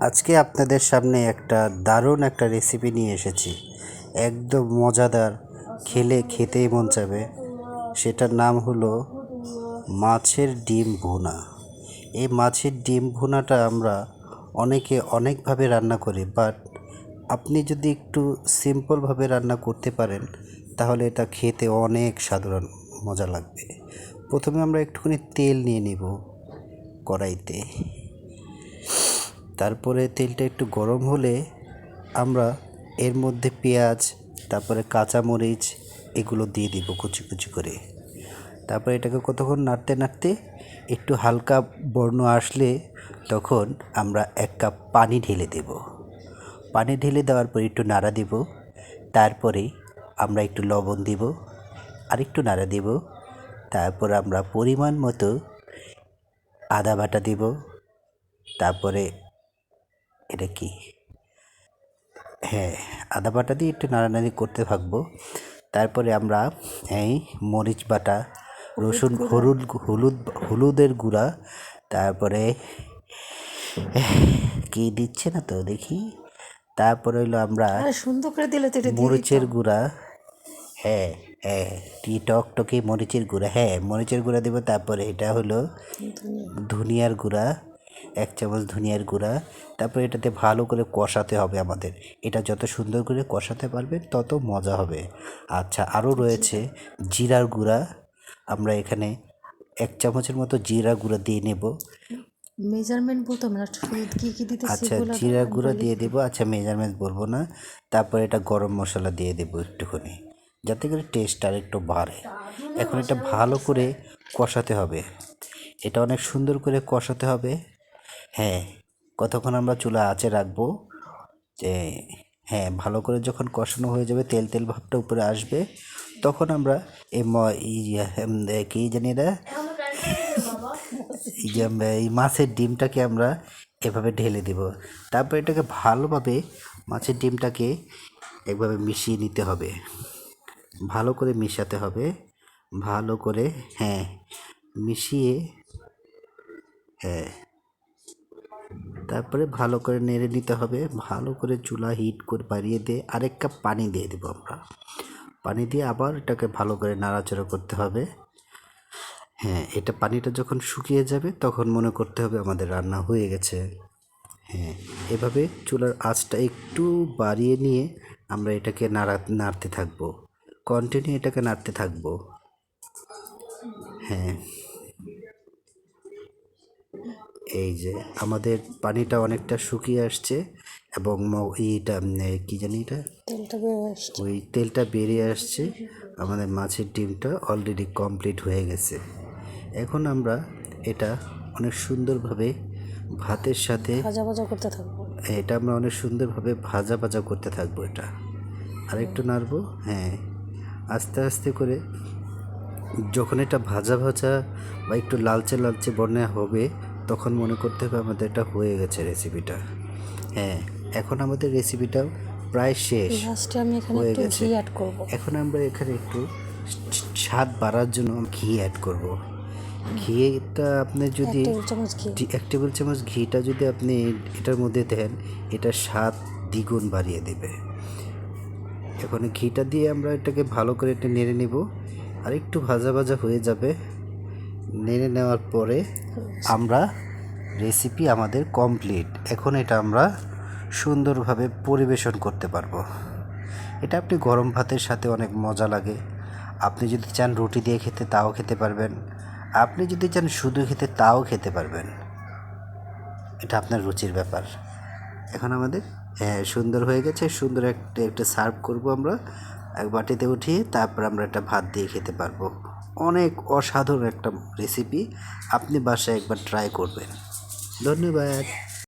আজকে আপনাদের সামনে একটা দারুণ একটা রেসিপি নিয়ে এসেছি। একদম মজাদার, খেতেই মন চাবে। সেটার নাম হলো মাছের ডিম ভুনা। এই মাছের ডিম ভুনাটা আমরা অনেকে অনেকভাবে রান্না করি, বাট আপনি যদি একটু সিম্পলভাবে রান্না করতে পারেন তাহলে এটা খেতে অনেক সাধারণ মজা লাগবে। প্রথমে আমরা একটুখানি তেল নিয়ে নেব কড়াইতে। তারপরে তেলটা একটু গরম হলে আমরা এর মধ্যে পেঁয়াজ, তারপরে কাঁচামরিচ এগুলো দিয়ে দিব কুচি কুচি করে। তারপরে এটাকে কতক্ষণ নাড়তে নাড়তে একটু হালকা বর্ণ আসলে তখন আমরা 1 কাপ পানি ঢেলে দেব। পানি ঢেলে দেওয়ার পর একটু নাড়া দেব। তারপরে আমরা একটু লবণ দেব, আর একটু নাড়া দেব। তারপর আমরা পরিমাণ মতো আদা বাটা দেব। তারপরে এটা কি, আদা বাটা দিয়ে একটু নাড়ানাড়ি করতে থাকবো। তারপরে আমরা এই মরিচ বাটা, রসুন, হলুদের গুঁড়া, তারপরে কি দিচ্ছে না তো দেখি, তারপরে হইলো আমরা সুন্দর করে দিলে তো মরিচের গুঁড়া, হ্যাঁ হ্যাঁ টকটকে মরিচের গুঁড়া, মরিচের গুঁড়া দেবো। তারপরে এটা হলো ধনিয়ার গুঁড়া, 1 চামচ ধনিয়ার গুঁড়া। তারপরে এটাতে ভালো করে কষাতে হবে আমাদের। এটা যত সুন্দর করে কষাতে পারবেন তত মজা হবে। আচ্ছা, আরও রয়েছে জিরার গুঁড়া। আমরা এখানে 1 চামচের মতো জিরা গুঁড়া দিয়ে নেব। মেজারমেন্ট বলতে আমরা কি কি দিতে, আচ্ছা, জিরা গুঁড়া দিয়ে দেব। আচ্ছা, মেজারমেন্ট বলবো না। তারপরে এটা গরম মশলা দিয়ে দেবো একটুখানি, যাতে করে টেস্ট আর একটু বাড়ে। এখন এটা ভালো করে কষাতে হবে। এটা অনেক সুন্দর করে কষাতে হবে। কতক্ষণ আমরা চুলা আঁচে রাখবো যে, ভালো করে যখন কষানো হয়ে যাবে, তেল তেল ভাবটা উপরে আসবে, তখন আমরা কি জানি না, এই মাছের ডিমটাকে আমরা এভাবে ঢেলে দেব। তারপর এটাকে ভালোভাবে মাছের ডিমটাকে একভাবে মিশিয়ে নিতে হবে, ভালো করে মিশাতে হবে, ভালো করে মিশিয়ে তারপরে ভালো করে নেড়ে নিতে হবে। ভালো করে চুলা হিট করে বাড়িয়ে দিয়ে 1 কাপ পানি দিয়ে দেবো আমরা। পানি দিয়ে আবার এটাকে ভালো করে নাড়াচাড়া করতে হবে। এটা পানিটা যখন শুকিয়ে যাবে তখন মনে করতে হবে আমাদের রান্না হয়ে গেছে। এভাবে চুলার আঁচটা একটু বাড়িয়ে নিয়ে আমরা এটাকে নাড়তে থাকবো, কন্টিনিউ এটাকে নাড়তে থাকবো। এই যে আমাদের পানিটা অনেকটা শুকিয়ে আসছে এবং এইটা কি জানি এটা, ওই তেলটা বেরিয়ে আসছে। আমাদের মাছের ডিমটা অলরেডি কমপ্লিট হয়ে গেছে। এখন আমরা এটা অনেক সুন্দরভাবে ভাতের সাথে ভাজা ভাজা করতে থাকবো। এটা আমরা অনেক সুন্দরভাবে ভাজা ভাজা করতে থাকবো। এটা আর একটু নাড়বো, আস্তে আস্তে করে। যখন এটা ভাজা ভাজা বা একটু লালচে লালচে বর্ণে হবে, তখন মনে করতে হবে আমাদের এটা হয়ে গেছে রেসিপিটা। এখন আমাদের রেসিপিটাও প্রায় শেষ হয়ে গেছে। এখন আমরা এখানে একটু স্বাদ বাড়ার জন্য ঘি অ্যাড করব। ঘিটা আপনি যদি 1 টেবিল চামচ ঘিটা যদি আপনি এটার মধ্যে দেন, এটা স্বাদ দ্বিগুণ বাড়িয়ে দেবে। এখন ঘিটা দিয়ে আমরা এটাকে ভালো করে এটা নেড়ে নেব, আর একটু ভাজা ভাজা হয়ে যাবে। নেড়ে নেওয়ার পরে আমরা রেসিপি আমাদের কমপ্লিট। এখন এটা আমরা সুন্দরভাবে পরিবেশন করতে পারবো। এটা আপনি গরম ভাতের সাথে অনেক মজা লাগে। আপনি যদি চান রুটি দিয়ে খেতে তাও খেতে পারবেন, আপনি যদি চান শুধু খেতে তাও খেতে পারবেন। এটা আপনার রুচির ব্যাপার। এখন আমাদের সুন্দর হয়ে গেছে। সুন্দর একটা সার্ভ করব আমরা এক বাটিতে উঠিয়ে। তারপর আমরা একটা ভাত দিয়ে খেতে পারবো। অনেক অসাধারণ একটা রেসিপি, আপনি বাসায় একবার ট্রাই করবেন। ধন্যবাদ।